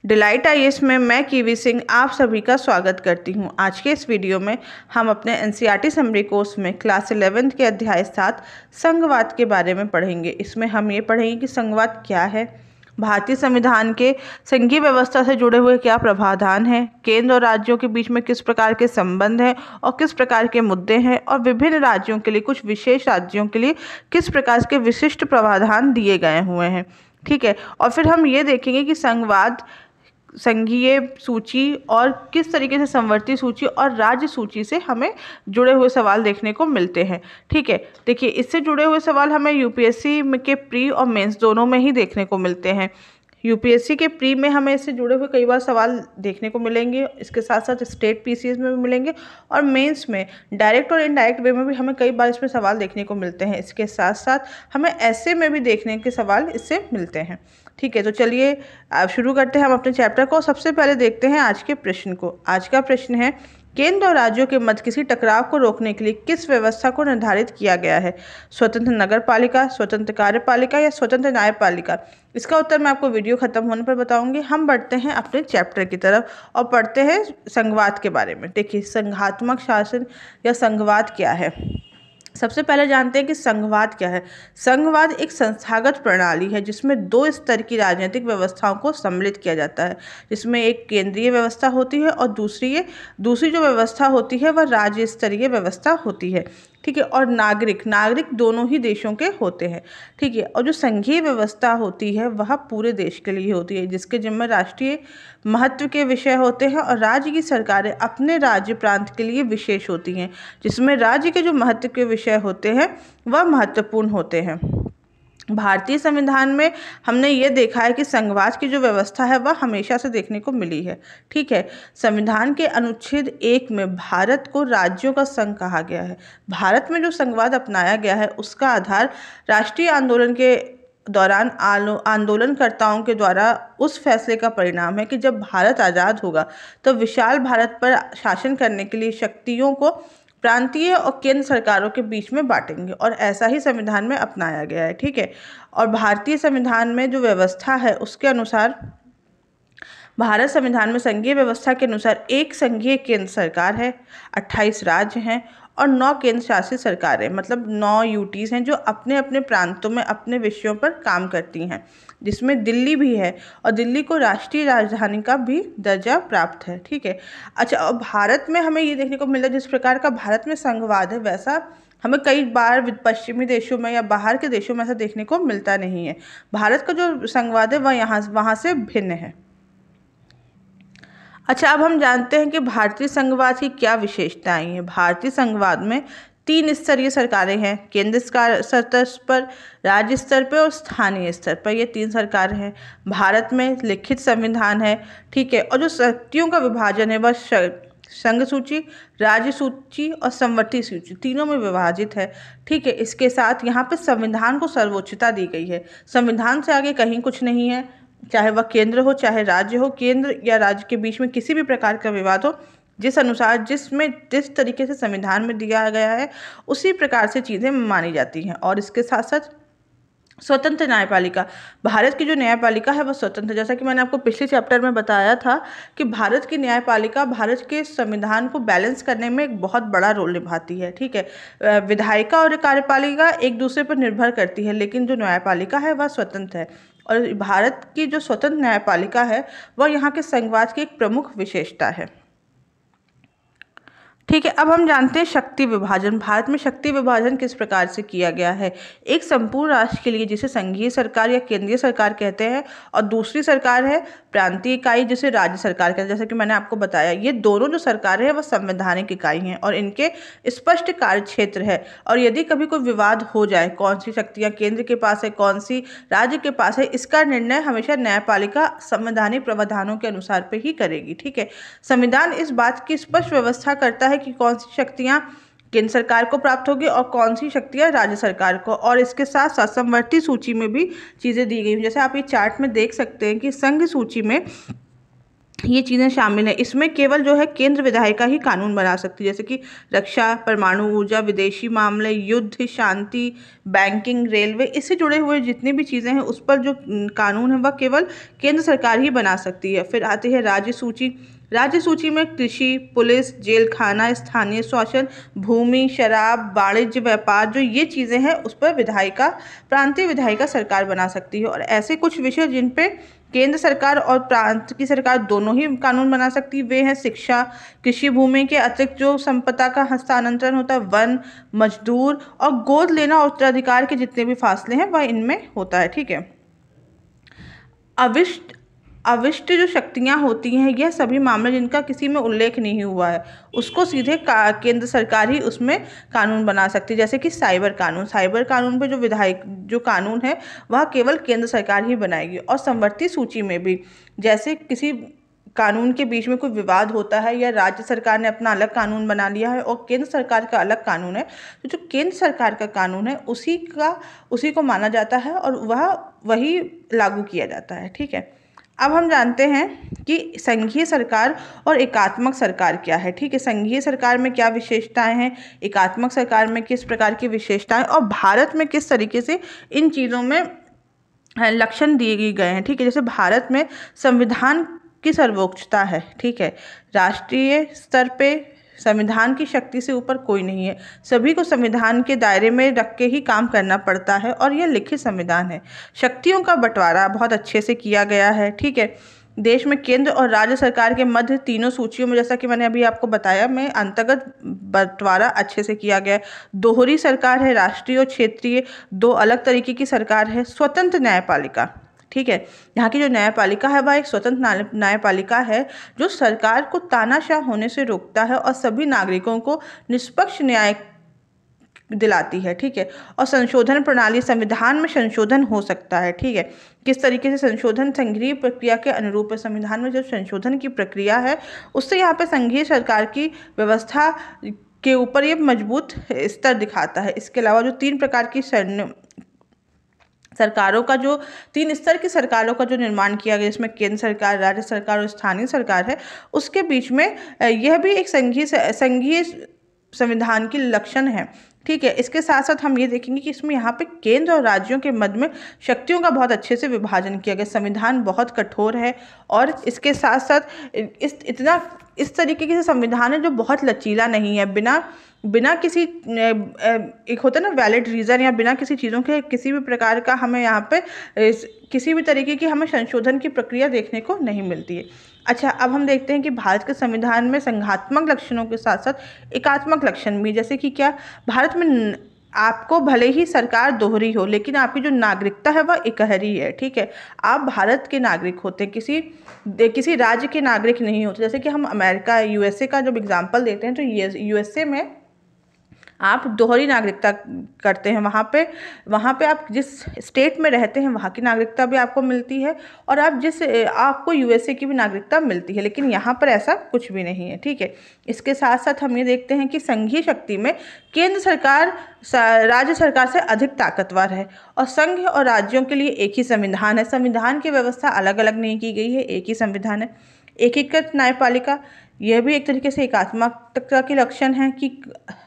Delight IAS में मैं kiwi Singh आप सभी का स्वागत करती हूं। आज के इस वीडियो में हम अपने एनसीईआरटी समरी कोर्स में क्लास 11 के अध्याय 7 संघवाद के बारे में पढ़ेंगे। इसमें हम ये पढ़ेंगे कि संघवाद क्या है, भारतीय संविधान के संघीय व्यवस्था से जुड़े हुए क्या प्रावधान हैं, केंद्र और राज्यों के बीच में किस प्रकार के संबंध हैं और किस प्रकार के मुद्दे हैं, और विभिन्न राज्यों के लिए, कुछ विशेष राज्यों के लिए किस प्रकार के विशिष्ट प्रावधान दिए गए हुए हैं। ठीक है, और फिर हम ये देखेंगे कि संघवाद संघीय सूची और किस तरीके से समवर्ती सूची और राज्य सूची से हमें जुड़े हुए सवाल देखने को मिलते हैं। ठीक है, देखिए इससे जुड़े हुए सवाल हमें यूपीएससी के प्री और मेंस दोनों में ही देखने को मिलते हैं। यूपीएससी के प्री में हमें इससे जुड़े हुए कई बार सवाल देखने को मिलेंगे, इसके साथ साथ स्टेट पीसीएस में भी मिलेंगे, और मेंस में डायरेक्ट और इनडायरेक्ट वे में भी हमें कई बार इसमें सवाल देखने को मिलते हैं। इसके साथ साथ हमें ऐसे में भी देखने के सवाल इससे मिलते हैं। ठीक है, तो चलिए शुरू करते हैं हम अपने चैप्टर को। सबसे पहले देखते हैं आज के प्रश्न को। आज का प्रश्न है, केंद्र और राज्यों के मध्य किसी टकराव को रोकने के लिए किस व्यवस्था को निर्धारित किया गया है? स्वतंत्र नगर पालिका, स्वतंत्र कार्यपालिका या स्वतंत्र न्यायपालिका? इसका उत्तर मैं आपको वीडियो खत्म होने पर बताऊंगी। हम बढ़ते हैं अपने चैप्टर की तरफ और पढ़ते हैं संघवाद के बारे में। देखिए, संघात्मक शासन या संघवाद क्या है। सबसे पहले जानते हैं कि संघवाद क्या है। संघवाद एक संस्थागत प्रणाली है जिसमें दो स्तर की राजनीतिक व्यवस्थाओं को सम्मिलित किया जाता है, जिसमें एक केंद्रीय व्यवस्था होती है और दूसरी जो व्यवस्था होती है वह राज्य स्तरीय व्यवस्था होती है। ठीक है, और नागरिक दोनों ही देशों के होते हैं। ठीक है, और जो संघीय व्यवस्था होती है वह पूरे देश के लिए होती है, जिसके जिम्मे राष्ट्रीय महत्व के विषय होते हैं, और राज्य की सरकारें अपने राज्य प्रांत के लिए विशेष होती हैं, जिसमें राज्य के जो महत्व के विषय होते हैं वह महत्वपूर्ण होते हैं। भारतीय संविधान में हमने ये देखा है कि संघवाद की जो व्यवस्था है वह हमेशा से देखने को मिली है। ठीक है, संविधान के अनुच्छेद 1 में भारत को राज्यों का संघ कहा गया है। भारत में जो संघवाद अपनाया गया है उसका आधार राष्ट्रीय आंदोलन के दौरान आंदोलनकर्ताओं के द्वारा उस फैसले का परिणाम है कि जब भारत आज़ाद होगा तो विशाल भारत पर शासन करने के लिए शक्तियों को प्रांतीय और केंद्र सरकारों के बीच में बांटेंगे, और ऐसा ही संविधान में अपनाया गया है। ठीक है, और भारतीय संविधान में जो व्यवस्था है उसके अनुसार, भारत संविधान में संघीय व्यवस्था के अनुसार एक संघीय केंद्र सरकार है, 28 राज्य हैं और 9 केंद्र शासित सरकारें, मतलब 9 यूटीज़ हैं जो अपने अपने प्रांतों में अपने विषयों पर काम करती हैं, जिसमें दिल्ली भी है, और दिल्ली को राष्ट्रीय राजधानी का भी दर्जा प्राप्त है। ठीक है, अच्छा, और भारत में हमें ये देखने को मिला जिस प्रकार का भारत में संघवाद है वैसा हमें कई बार पश्चिमी देशों में या बाहर के देशों में ऐसा देखने को मिलता नहीं है। भारत का जो संघवाद है वह वहाँ से भिन्न है। अच्छा, अब हम जानते हैं कि भारतीय संघवाद की क्या विशेषताएं हैं। भारतीय संघवाद में 3 स्तरीय सरकारें हैं, केंद्र स्तर पर, राज्य स्तर पर और स्थानीय स्तर पर। ये 3 सरकारें हैं। भारत में लिखित संविधान है। ठीक है, और जो शक्तियों का विभाजन है वह संघ सूची, राज्य सूची और समवर्ती सूची तीनों में विभाजित है। ठीक है, इसके साथ यहाँ पे संविधान को सर्वोच्चता दी गई है। संविधान से आगे कहीं कुछ नहीं है, चाहे वह केंद्र हो चाहे राज्य हो। केंद्र या राज्य के बीच में किसी भी प्रकार का विवाद हो, जिस तरीके से संविधान में दिया गया है उसी प्रकार से चीज़ें मानी जाती हैं। और इसके साथ साथ स्वतंत्र न्यायपालिका, भारत की जो न्यायपालिका है वह स्वतंत्र, जैसा कि मैंने आपको पिछले चैप्टर में बताया था कि भारत की न्यायपालिका भारत के संविधान को बैलेंस करने में एक बहुत बड़ा रोल निभाती है। ठीक है, विधायिका और कार्यपालिका एक दूसरे पर निर्भर करती है, लेकिन जो न्यायपालिका है वह स्वतंत्र है, और भारत की जो स्वतंत्र न्यायपालिका है वह यहाँ के संघवाद की एक प्रमुख विशेषता है। ठीक है, अब हम जानते हैं शक्ति विभाजन। भारत में शक्ति विभाजन किस प्रकार से किया गया है। एक संपूर्ण राष्ट्र के लिए जिसे संघीय सरकार या केंद्रीय सरकार कहते हैं, और दूसरी सरकार है प्रांतीय इकाई जिसे राज्य सरकार कहते हैं। जैसे कि मैंने आपको बताया, ये दोनों जो सरकारें हैं वह संवैधानिक इकाई हैं और इनके स्पष्ट कार्य क्षेत्र है, और यदि कभी कोई विवाद हो जाए कौन सी शक्तियाँ केंद्र के पास है कौन सी राज्य के पास है, इसका निर्णय हमेशा न्यायपालिका संवैधानिक प्रावधानों के अनुसार पे ही करेगी। ठीक है, संविधान इस बात की स्पष्ट व्यवस्था करता है कि कौन सी शक्तियां केंद्र सरकार को प्राप्त होगी और कौन सी शक्तियां राज्य सरकार को, और इसके साथ साथ समवर्ती सूची में भी चीज़ें दी गई हैं। जैसे आप ये चार्ट में देख सकते हैं कि संघ सूची में ये चीज़ें शामिल हैं। इसमें केवल जो है केंद्र विधायिका ही कानून बना सकती है, जैसे कि रक्षा, परमाणु ऊर्जा, विदेशी मामले, युद्ध, शांति, बैंकिंग, रेलवे, इससे जुड़े हुए जितनी भी चीज़ें हैं उस पर जो कानून है वह केवल केंद्र सरकार ही बना सकती है। फिर आती है राज्य सूची। राज्य सूची में कृषि, पुलिस, जेल खाना, स्थानीय शासन, भूमि, शराब, वाणिज्य, व्यापार, जो ये चीज़ें हैं उस पर विधायिका, प्रांतीय विधायिका सरकार बना सकती है। और ऐसे कुछ विषय जिन पे केंद्र सरकार और प्रांत की सरकार दोनों ही कानून बना सकती है वे हैं शिक्षा, कृषि भूमि के अतिरिक्त जो संपदा का हस्तांतरण होता है, वन, मजदूर और गोद लेना और उत्तराधिकार के जितने भी फासले हैं वह इनमें होता है। ठीक है। अविष्ट अविष्ट जो शक्तियां होती हैं यह सभी मामले जिनका किसी में उल्लेख नहीं हुआ है उसको सीधे केंद्र सरकार ही उसमें कानून बना सकती है, जैसे कि साइबर कानून। साइबर कानून पे जो कानून है वह केवल केंद्र सरकार ही बनाएगी। और समवर्ती सूची में भी जैसे किसी कानून के बीच में कोई विवाद होता है या राज्य सरकार ने अपना अलग कानून बना लिया है और केंद्र सरकार का अलग कानून है, तो जो केंद्र सरकार का कानून है उसी को माना जाता है और वही लागू किया जाता है। ठीक है। अब हम जानते हैं कि संघीय सरकार और एकात्मक सरकार क्या है। ठीक है। संघीय सरकार में क्या विशेषताएं हैं, एकात्मक सरकार में किस प्रकार की विशेषताएं, और भारत में किस तरीके से इन चीज़ों में लक्षण दिए गए हैं। ठीक है। जैसे भारत में संविधान की सर्वोच्चता है। ठीक है। राष्ट्रीय स्तर पे संविधान की शक्ति से ऊपर कोई नहीं है, सभी को संविधान के दायरे में रख के ही काम करना पड़ता है और यह लिखित संविधान है। शक्तियों का बंटवारा बहुत अच्छे से किया गया है। ठीक है। देश में केंद्र और राज्य सरकार के मध्य तीनों सूचियों में, जैसा कि मैंने अभी आपको बताया, में अंतर्गत बंटवारा अच्छे से किया गया है। दोहरी सरकार है, राष्ट्रीय और क्षेत्रीय, दो अलग तरीके की सरकार है। स्वतंत्र न्यायपालिका। ठीक है। यहाँ की जो न्यायपालिका है वह एक स्वतंत्र न्यायपालिका है जो सरकार को तानाशाह होने से रोकता है और सभी नागरिकों को निष्पक्ष न्याय दिलाती है। ठीक है। और संशोधन प्रणाली, संविधान में संशोधन हो सकता है। ठीक है। किस तरीके से संशोधन, संघीय प्रक्रिया के अनुरूप है। संविधान में जो संशोधन की प्रक्रिया है उससे यहाँ पे संघीय सरकार की व्यवस्था के ऊपर ये मजबूत स्तर दिखाता है। इसके अलावा जो तीन स्तर की सरकारों का जो निर्माण किया गया, जिसमें केंद्र सरकार, राज्य सरकार और स्थानीय सरकार है, उसके बीच में यह भी एक संघीय संविधान की लक्षण है। ठीक है। इसके साथ साथ हम ये देखेंगे कि इसमें यहाँ पे केंद्र और राज्यों के मध्य में शक्तियों का बहुत अच्छे से विभाजन किया गया। संविधान बहुत कठोर है और इसके साथ साथ इस तरीके से संविधान है जो बहुत लचीला नहीं है। बिना किसी एक होता है ना वैलिड रीज़न, या बिना किसी चीज़ों के किसी भी प्रकार का हमें यहाँ पे किसी भी तरीके की हमें संशोधन की प्रक्रिया देखने को नहीं मिलती है। अच्छा, अब हम देखते हैं कि भारत के संविधान में संघात्मक लक्षणों के साथ साथ एकात्मक लक्षण भी, जैसे कि क्या, भारत में आपको भले ही सरकार दोहरी हो लेकिन आपकी जो नागरिकता है वह इकहरी है। ठीक है। आप भारत के नागरिक होते हैं, किसी राज्य के नागरिक नहीं होते। जैसे कि हम अमेरिका, यूएसए का जब एग्जांपल देते हैं तो यूएसए में आप दोहरी नागरिकता करते हैं। वहाँ पे आप जिस स्टेट में रहते हैं वहाँ की नागरिकता भी आपको मिलती है और आपको यूएसए की भी नागरिकता मिलती है, लेकिन यहाँ पर ऐसा कुछ भी नहीं है। ठीक है। इसके साथ साथ हम ये देखते हैं कि संघीय शक्ति में केंद्र सरकार राज्य सरकार से अधिक ताकतवर है और संघ और राज्यों के लिए एक ही संविधान है। संविधान की व्यवस्था अलग अलग नहीं की गई है, एक ही संविधान है। एकीकृत न्यायपालिका, यह भी एक तरीके से एकात्मकता के लक्षण है कि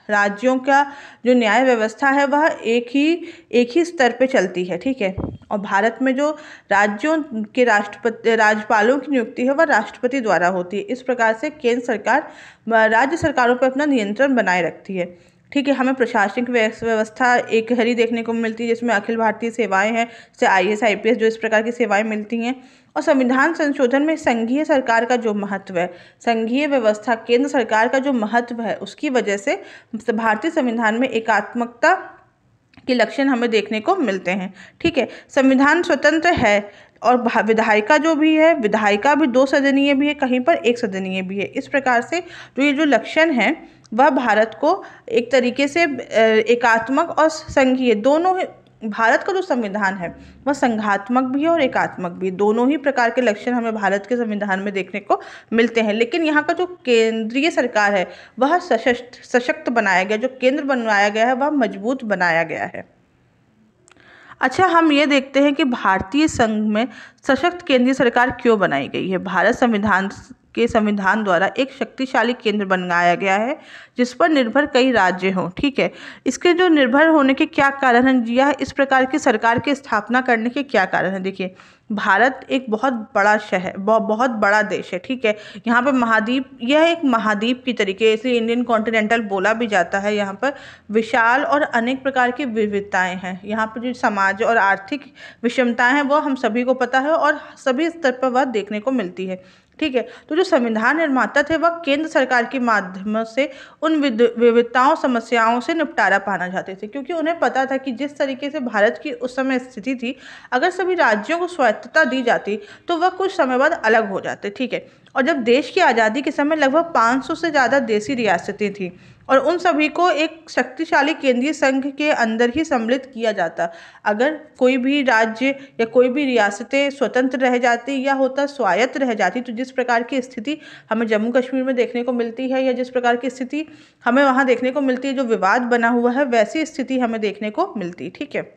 राज्यों का जो न्याय व्यवस्था है वह एक ही स्तर पे चलती है। ठीक है। और भारत में जो राज्यों के राज्यपालों की नियुक्ति है वह राष्ट्रपति द्वारा होती है। इस प्रकार से केंद्र सरकार राज्य सरकारों पर अपना नियंत्रण बनाए रखती है। ठीक है। हमें प्रशासनिक व्यवस्था एक हरी देखने को मिलती है जिसमें अखिल भारतीय सेवाएं हैं, जैसे IAS IPS, जो इस प्रकार की सेवाएं मिलती हैं। और संविधान संशोधन में संघीय सरकार का जो महत्व है, संघीय व्यवस्था, केंद्र सरकार का जो महत्व है, उसकी वजह से भारतीय संविधान में एकात्मकता के लक्षण हमें देखने को मिलते हैं। ठीक है। संविधान स्वतंत्र है और विधायिका जो भी है, विधायिका भी 2 सदनीय भी है, कहीं पर 1 सदनीय भी है। इस प्रकार से ये जो लक्षण है वह भारत को एक तरीके से एकात्मक और संघीय दोनों, भारत का जो संविधान है वह संघात्मक भी है और एकात्मक भी, दोनों ही प्रकार के लक्षण हमें भारत के संविधान में देखने को मिलते हैं। लेकिन यहाँ का जो केंद्रीय सरकार है वह सशक्त बनाया गया, जो केंद्र बनवाया गया है वह मजबूत बनाया गया है। अच्छा, हम ये देखते हैं कि भारतीय संघ में सशक्त केंद्रीय सरकार क्यों बनाई गई है। भारत संविधान द्वारा एक शक्तिशाली केंद्र बनाया गया है जिस पर निर्भर कई राज्य हों। ठीक है, इसके जो निर्भर होने के क्या कारण हैं, यह इस प्रकार की सरकार की स्थापना करने के क्या कारण हैं। देखिए, भारत एक बहुत बड़ा शहर, बहुत बड़ा देश है। ठीक है, यहाँ पर यह एक महाद्वीप की तरीके से इंडियन कॉन्टिनेंटल बोला भी जाता है। यहाँ पर विशाल और अनेक प्रकार की विविधताएं हैं। यहाँ पर जो समाज और आर्थिक विषमताएं हैं वो हम सभी को पता है और सभी स्तर पर वह देखने को मिलती है। ठीक है, तो जो संविधान निर्माता थे वह केंद्र सरकार के माध्यम से उन विविधताओं समस्याओं से निपटारा पाना चाहते थे, क्योंकि उन्हें पता था कि जिस तरीके से भारत की उस समय स्थिति थी, अगर सभी राज्यों को स्वायत्तता दी जाती तो वह कुछ समय बाद अलग हो जाते। ठीक है, और जब देश की आज़ादी के समय लगभग 500 से ज़्यादा देसी रियासतें थीं और उन सभी को एक शक्तिशाली केंद्रीय संघ के अंदर ही सम्मिलित किया जाता। अगर कोई भी राज्य या कोई भी रियासतें स्वतंत्र रह जाती या होता स्वायत्त रह जाती, तो जिस प्रकार की स्थिति हमें जम्मू कश्मीर में देखने को मिलती है या जिस प्रकार की स्थिति हमें वहाँ देखने को मिलती है, जो विवाद बना हुआ है, वैसी स्थिति हमें देखने को मिलती। ठीक है,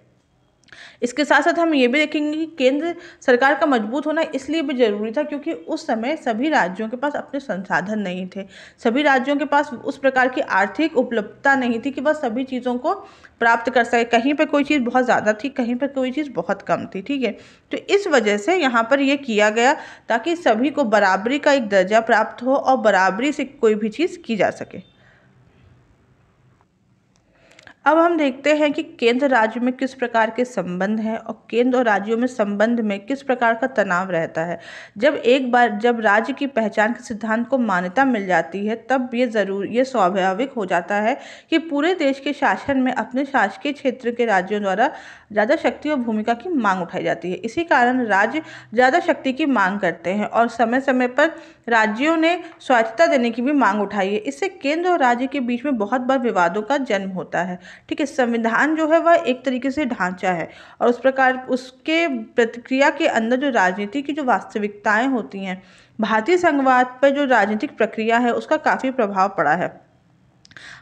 इसके साथ साथ हम ये भी देखेंगे कि केंद्र सरकार का मजबूत होना इसलिए भी जरूरी था क्योंकि उस समय सभी राज्यों के पास अपने संसाधन नहीं थे। सभी राज्यों के पास उस प्रकार की आर्थिक उपलब्धता नहीं थी कि वह सभी चीज़ों को प्राप्त कर सके। कहीं पर कोई चीज़ बहुत ज़्यादा थी, कहीं पर कोई चीज़ बहुत कम थी। ठीक है, तो इस वजह से यहाँ पर यह किया गया ताकि सभी को बराबरी का एक दर्जा प्राप्त हो और बराबरी से कोई भी चीज़ की जा सके। अब हम देखते हैं कि केंद्र राज्य में किस प्रकार के संबंध हैं और केंद्र और राज्यों में संबंध में किस प्रकार का तनाव रहता है। जब राज्य की पहचान के सिद्धांत को मान्यता मिल जाती है, तब ये स्वाभाविक हो जाता है कि पूरे देश के शासन में अपने शासकीय क्षेत्र के राज्यों द्वारा ज़्यादा शक्ति और भूमिका की मांग उठाई जाती है। इसी कारण राज्य ज़्यादा शक्ति की मांग करते हैं और समय समय पर राज्यों ने स्वायत्तता देने की भी मांग उठाई है। इससे केंद्र और राज्य के बीच में बहुत बार विवादों का जन्म होता है। ठीक है, संविधान जो है वह एक तरीके से ढांचा है और उस प्रकार उसके प्रतिक्रिया के अंदर जो राजनीति की जो वास्तविकताएं होती हैं, भारतीय संघवाद पर जो राजनीतिक प्रक्रिया है उसका काफ़ी प्रभाव पड़ा है।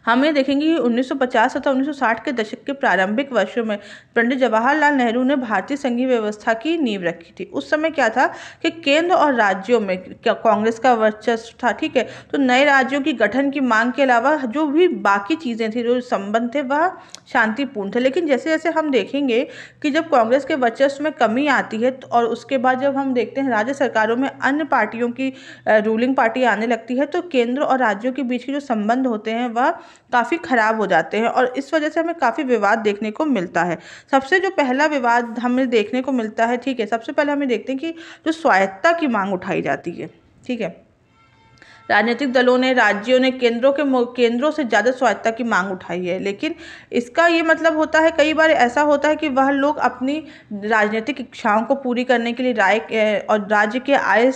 हम ये देखेंगे कि 1950 तथा 1960 के दशक के प्रारंभिक वर्षों में पंडित जवाहरलाल नेहरू ने भारतीय संघीय व्यवस्था की नींव रखी थी। उस समय क्या था कि केंद्र और राज्यों में कांग्रेस का वर्चस्व था। ठीक है, तो नए राज्यों की गठन की मांग के अलावा जो भी बाकी चीज़ें थी, जो संबंध थे, वह शांतिपूर्ण थे। लेकिन जैसे जैसे हम देखेंगे कि जब कांग्रेस के वर्चस्व में कमी आती है और उसके बाद जब हम देखते हैं राज्य सरकारों में अन्य पार्टियों की रूलिंग पार्टी आने लगती है, तो केंद्र और राज्यों के बीच के जो संबंध होते हैं वह काफ़ी खराब हो जाते हैं और इस वजह से हमें काफ़ी विवाद देखने को मिलता है। सबसे जो पहला विवाद हमें देखने को मिलता है, ठीक है, सबसे पहले हमें देखते हैं कि जो स्वायत्तता की मांग उठाई जाती है। ठीक है, राजनीतिक दलों ने, राज्यों ने केंद्रों से ज़्यादा स्वायत्तता की मांग उठाई है। लेकिन इसका ये मतलब होता है, कई बार ऐसा होता है कि वह लोग अपनी राजनीतिक इच्छाओं को पूरी करने के लिए और राज्य के आय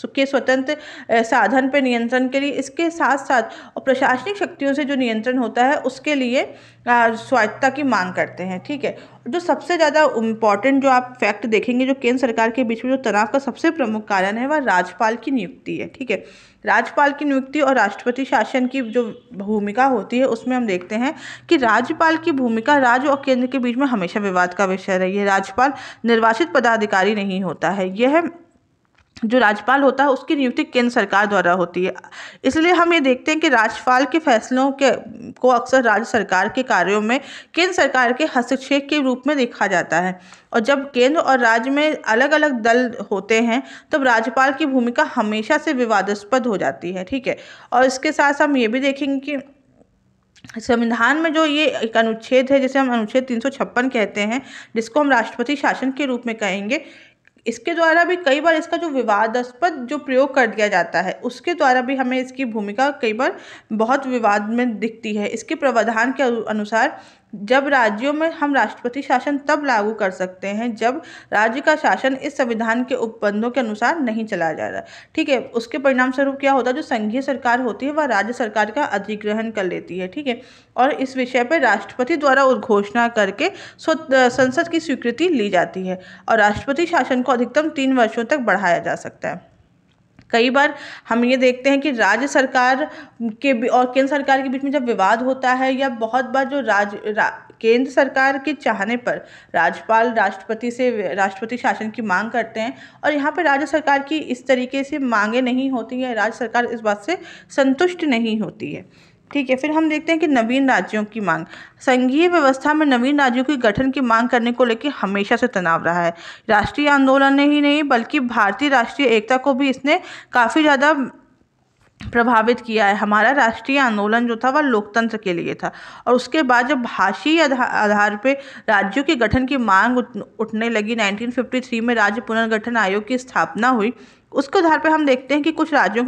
के स्वतंत्र साधन पर नियंत्रण के लिए, इसके साथ साथ और प्रशासनिक शक्तियों से जो नियंत्रण होता है उसके लिए स्वायत्तता की मांग करते हैं। ठीक है, जो सबसे ज़्यादा इम्पॉर्टेंट जो आप फैक्ट देखेंगे, जो केंद्र सरकार के बीच में जो तनाव का सबसे प्रमुख कारण है, वह राज्यपाल की नियुक्ति है। ठीक है, राज्यपाल की नियुक्ति और राष्ट्रपति शासन की जो भूमिका होती है उसमें हम देखते हैं कि राज्यपाल की भूमिका राज्य और केंद्र के बीच में हमेशा विवाद का विषय रही है। राज्यपाल निर्वाचित पदाधिकारी नहीं होता है, यह जो राज्यपाल होता है उसकी नियुक्ति केंद्र सरकार द्वारा होती है। इसलिए हम ये देखते हैं कि राज्यपाल के फैसलों को अक्सर राज्य सरकार के कार्यों में केंद्र सरकार के हस्तक्षेप के रूप में देखा जाता है और जब केंद्र और राज्य में अलग अलग दल होते हैं तब राज्यपाल की भूमिका हमेशा से विवादास्पद हो जाती है। ठीक है, और इसके साथ हम ये भी देखेंगे कि संविधान में जो ये एक अनुच्छेद है, जिसे हम अनुच्छेद 356 कहते हैं, जिसको हम राष्ट्रपति शासन के रूप में कहेंगे, इसके द्वारा भी कई बार इसका जो विवादास्पद जो प्रयोग कर दिया जाता है उसके द्वारा भी हमें इसकी भूमिका कई बार बहुत विवाद में दिखती है। इसके प्रावधान के अनुसार जब राज्यों में हम राष्ट्रपति शासन तब लागू कर सकते हैं जब राज्य का शासन इस संविधान के उपबंधों के अनुसार नहीं चलाया जा रहा। ठीक है, उसके परिणाम स्वरूप क्या होता है, जो संघीय सरकार होती है वह राज्य सरकार का अधिग्रहण कर लेती है। ठीक है, और इस विषय पर राष्ट्रपति द्वारा उद्घोषणा करके संसद की स्वीकृति ली जाती है और राष्ट्रपति शासन को अधिकतम 3 वर्षों तक बढ़ाया जा सकता है। कई बार हम ये देखते हैं कि राज्य सरकार के और केंद्र सरकार के बीच में जब विवाद होता है या बहुत बार जो केंद्र सरकार के चाहने पर राज्यपाल राष्ट्रपति शासन की मांग करते हैं, और यहाँ पर राज्य सरकार की इस तरीके से मांगे नहीं होती है, राज्य सरकार इस बात से संतुष्ट नहीं होती है। ठीक है, फिर हम देखते हैं कि नवीन राज्यों की मांग। संघीय व्यवस्था में नवीन राज्यों के गठन की मांग करने को लेकर हमेशा से तनाव रहा है। राष्ट्रीय आंदोलन ने ही नहीं बल्कि भारतीय राष्ट्रीय एकता को भी इसने काफ़ी ज़्यादा प्रभावित किया है। हमारा राष्ट्रीय आंदोलन जो था वह लोकतंत्र के लिए था, और उसके बाद जब भाषीय आधार पे राज्यों के गठन की मांग उठने लगी, 1953 में राज्य पुनर्गठन आयोग की स्थापना हुई, उसके आधार पर हम देखते हैं कि कुछ राज्यों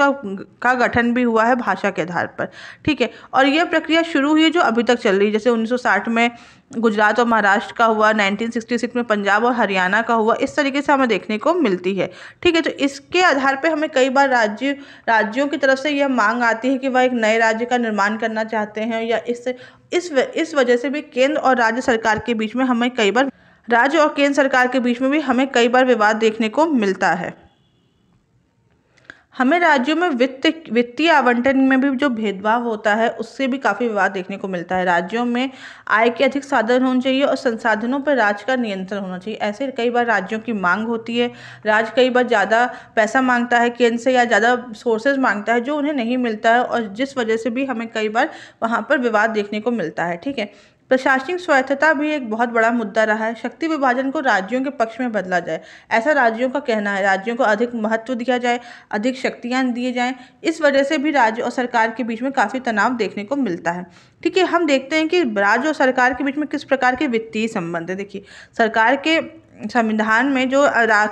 का गठन भी हुआ है भाषा के आधार पर। ठीक है, और यह प्रक्रिया शुरू हुई जो अभी तक चल रही है। जैसे 1960 में गुजरात और महाराष्ट्र का हुआ, 1966 में पंजाब और हरियाणा का हुआ, इस तरीके से हमें देखने को मिलती है। ठीक है, तो इसके आधार पे हमें कई बार राज्यों की तरफ से यह मांग आती है कि वह एक नए राज्य का निर्माण करना चाहते हैं, या इस वजह से भी केंद्र और राज्य सरकार के बीच में हमें कई बार राज्य और केंद्र सरकार के बीच में भी हमें कई बार विवाद देखने को मिलता है। हमें राज्यों में वित्तीय आवंटन में भी जो भेदभाव होता है उससे भी काफ़ी विवाद देखने को मिलता है। राज्यों में आय के अधिक साधन होने चाहिए और संसाधनों पर राज्य का नियंत्रण होना चाहिए, ऐसे कई बार राज्यों की मांग होती है। राज्य कई बार ज़्यादा पैसा मांगता है केंद्र से, या ज़्यादा सोर्सेज मांगता है जो उन्हें नहीं मिलता है, और जिस वजह से भी हमें कई बार वहाँ पर विवाद देखने को मिलता है। ठीक है, प्रशासनिक स्वायत्तता भी एक बहुत बड़ा मुद्दा रहा है। शक्ति विभाजन को राज्यों के पक्ष में बदला जाए, ऐसा राज्यों का कहना है। राज्यों को अधिक महत्व दिया जाए, अधिक शक्तियां दिए जाएं, इस वजह से भी राज्य और सरकार के बीच में काफ़ी तनाव देखने को मिलता है। ठीक है, हम देखते हैं कि राज्य और सरकार के बीच में किस प्रकार के वित्तीय संबंध है। देखिए, सरकार के संविधान में जो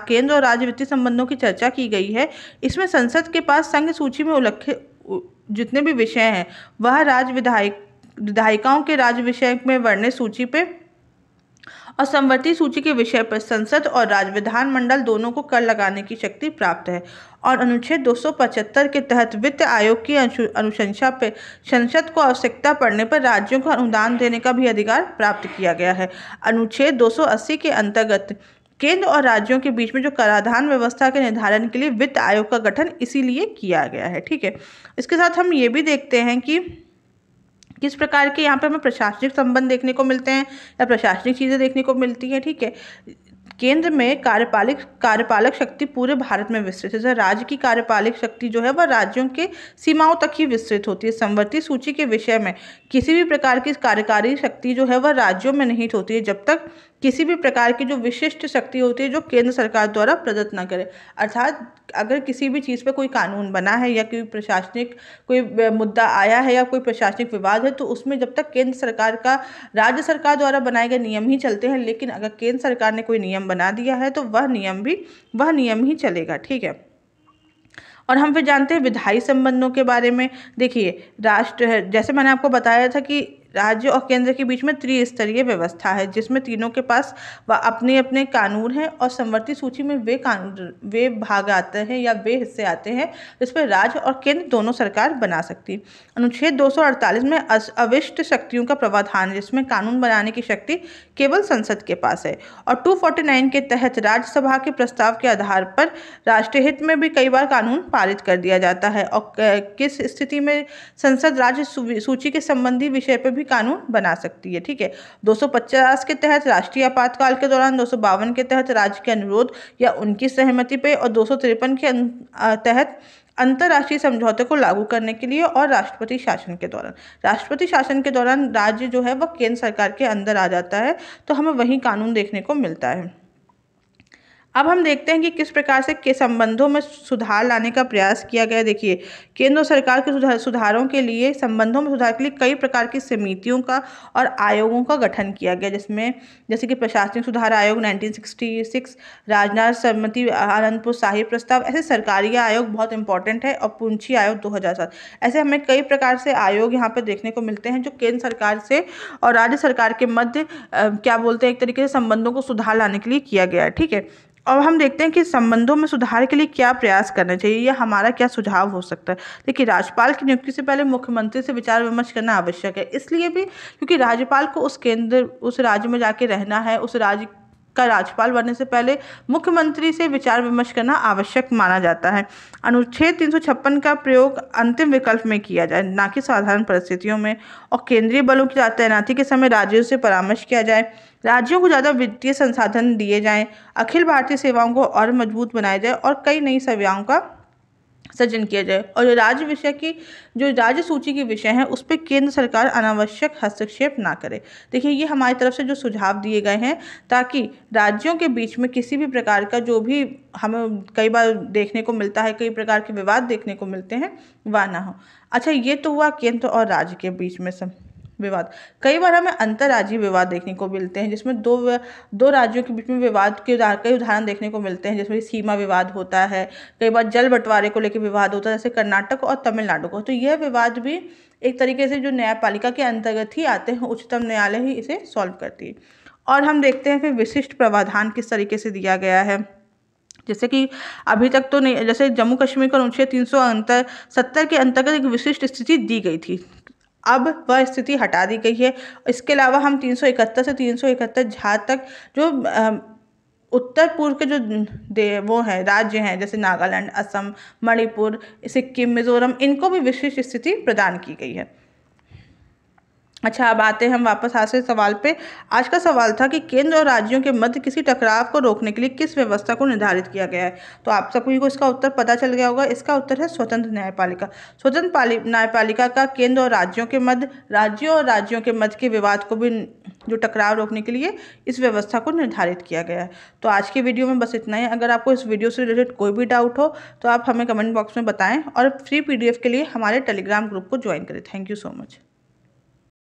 केंद्र और राज्य वित्तीय संबंधों की चर्चा की गई है, इसमें संसद के पास संघ सूची में उल्लेखित जितने भी विषय हैं वह राज्य विधायिकाओं के राज्य विषय में वर्णित सूची पे और समवर्ती सूची के विषय पर संसद और राज्य विधानमंडल दोनों को कर लगाने की शक्ति प्राप्त है। और अनुच्छेद 275 के तहत वित्त आयोग की अनुशंसा पे संसद को आवश्यकता पड़ने पर राज्यों को अनुदान देने का भी अधिकार प्राप्त किया गया है। अनुच्छेद 280 के अंतर्गत केंद्र और राज्यों के बीच में जो कराधान व्यवस्था के निर्धारण के लिए वित्त आयोग का गठन इसीलिए किया गया है। ठीक है, इसके साथ हम ये भी देखते हैं कि किस प्रकार के यहाँ पे हमें प्रशासनिक संबंध देखने को मिलते हैं या प्रशासनिक चीज़ें देखने को मिलती हैं। ठीक है, केंद्र में कार्यपालक शक्ति पूरे भारत में विस्तृत है। राज्य की कार्यपालक शक्ति जो है वह राज्यों के सीमाओं तक ही विस्तृत होती है। समवर्ती सूची के विषय में किसी भी प्रकार की कार्यकारी शक्ति जो है वह राज्यों में निहित होती है, जब तक किसी भी प्रकार की जो विशिष्ट शक्ति होती है जो केंद्र सरकार द्वारा प्रदत्त न करे। अर्थात अगर किसी भी चीज़ पर कोई कानून बना है या कोई मुद्दा आया है या कोई प्रशासनिक विवाद है, तो उसमें जब तक राज्य सरकार द्वारा बनाए गए नियम ही चलते हैं, लेकिन अगर केंद्र सरकार ने कोई नियम बना दिया है तो वह नियम ही चलेगा। ठीक है, और हम फिर जानते हैं विधायी संबंधों के बारे में। देखिए, जैसे मैंने आपको बताया था कि राज्य और केंद्र के बीच में त्रिस्तरीय व्यवस्था है, जिसमें तीनों के पास अपने अपने कानून हैं, और समवर्ती सूची में वे भाग आते हैं या वे हिस्से आते हैं जिस पर राज्य और केंद्र दोनों सरकार बना सकती है। अनुच्छेद 248 में अविष्ट शक्तियों का प्रावधान, जिसमें कानून बनाने की शक्ति केवल संसद के पास है। और 249 के तहत राज्यसभा के प्रस्ताव के आधार पर राष्ट्रीय हित में भी कई बार कानून पारित कर दिया जाता है, और किस स्थिति में संसद राज्य सूची के संबंधी विषय पर भी कानून बना सकती है। ठीक है, 250 के तहत राष्ट्रीय आपातकाल के दौरान, 252 के तहत राज्य के अनुरोध या उनकी सहमति पे, और 253 के तहत अंतर्राष्ट्रीय समझौते को लागू करने के लिए, और राष्ट्रपति शासन के दौरान राज्य जो है वह केंद्र सरकार के अंदर आ जाता है, तो हमें वही कानून देखने को मिलता है। अब हम देखते हैं कि किस प्रकार से के संबंधों में सुधार लाने का प्रयास किया गया। देखिए, केंद्र सरकार के सुधारों के लिए, संबंधों में सुधार के लिए कई प्रकार की समितियों का और आयोगों का गठन किया गया, जैसे कि प्रशासनिक सुधार आयोग 1966, राजनाथ समिति, आनंदपुर साहिब प्रस्ताव, ऐसे सरकारी आयोग बहुत इंपॉर्टेंट है, और पुंछी आयोग 2007। ऐसे हमें कई प्रकार से आयोग यहाँ पर देखने को मिलते हैं जो केंद्र सरकार से और राज्य सरकार के मध्य एक तरीके से संबंधों को सुधार लाने के लिए किया गया है। ठीक है, और हम देखते हैं कि संबंधों में सुधार के लिए क्या प्रयास करना चाहिए या हमारा क्या सुझाव हो सकता है। देखिए, राज्यपाल की नियुक्ति से पहले मुख्यमंत्री से विचार विमर्श करना आवश्यक है, इसलिए भी क्योंकि राज्यपाल को उस राज्य में जाके रहना है, उस राज्य का राज्यपाल बनने से पहले मुख्यमंत्री से विचार विमर्श करना आवश्यक माना जाता है। अनुच्छेद 356 का प्रयोग अंतिम विकल्प में किया जाए, ना कि साधारण परिस्थितियों में। और केंद्रीय बलों की तैनाती के समय राज्यों से परामर्श किया जाए, राज्यों को ज़्यादा वित्तीय संसाधन दिए जाएं, अखिल भारतीय सेवाओं को और मजबूत बनाया जाए और कई नई सेवाओं का सृजन किया जाए। और जो राज्य विषय की जो राज्य सूची के विषय हैं उस पर केंद्र सरकार अनावश्यक हस्तक्षेप ना करे। देखिए, ये हमारी तरफ से जो सुझाव दिए गए हैं ताकि राज्यों के बीच में किसी भी प्रकार का जो भी हमें कई बार देखने को मिलता है, कई प्रकार के विवाद देखने को मिलते हैं, वह ना हो। अच्छा, ये तो हुआ केंद्र और राज्य के बीच में सब विवाद। कई बार हमें अंतर्राज्यीय विवाद देखने को मिलते हैं जिसमें दो राज्यों के बीच में विवाद के कई उदाहरण देखने को मिलते हैं, जिसमें सीमा विवाद होता है, कई बार जल बंटवारे को लेकर विवाद होता है, जैसे कर्नाटक और तमिलनाडु को। तो यह विवाद भी एक तरीके से जो न्यायपालिका के अंतर्गत ही आते हैं, उच्चतम न्यायालय ही इसे सॉल्व करती है। और हम देखते हैं फिर विशिष्ट प्रावधान किस तरीके से दिया गया है। जैसे कि अभी तक तो नहीं, जैसे जम्मू कश्मीर का अनुच्छेद 370 के अंतर्गत एक विशिष्ट स्थिति दी गई थी, अब वह स्थिति हटा दी गई है। इसके अलावा हम 371 से 371 जहाँ तक जो उत्तर पूर्व के जो वो हैं राज्य हैं, जैसे नागालैंड, असम, मणिपुर, सिक्किम, मिजोरम, इनको भी विशिष्ट स्थिति प्रदान की गई है। अच्छा, अब आते हैं हम वापस आज के सवाल पे। आज का सवाल था कि केंद्र और राज्यों के मध्य किसी टकराव को रोकने के लिए किस व्यवस्था को निर्धारित किया गया है। तो आप सभी को इसका उत्तर पता चल गया होगा। इसका उत्तर है स्वतंत्र न्यायपालिका। स्वतंत्र न्यायपालिका का केंद्र और राज्यों के मध्य के विवाद को भी जो टकराव रोकने के लिए इस व्यवस्था को निर्धारित किया गया है। तो आज की वीडियो में बस इतना ही। अगर आपको इस वीडियो से रिलेटेड कोई भी डाउट हो तो आप हमें कमेंट बॉक्स में बताएं और फ्री PDF के लिए हमारे टेलीग्राम ग्रुप को ज्वाइन करें। Thank you so much.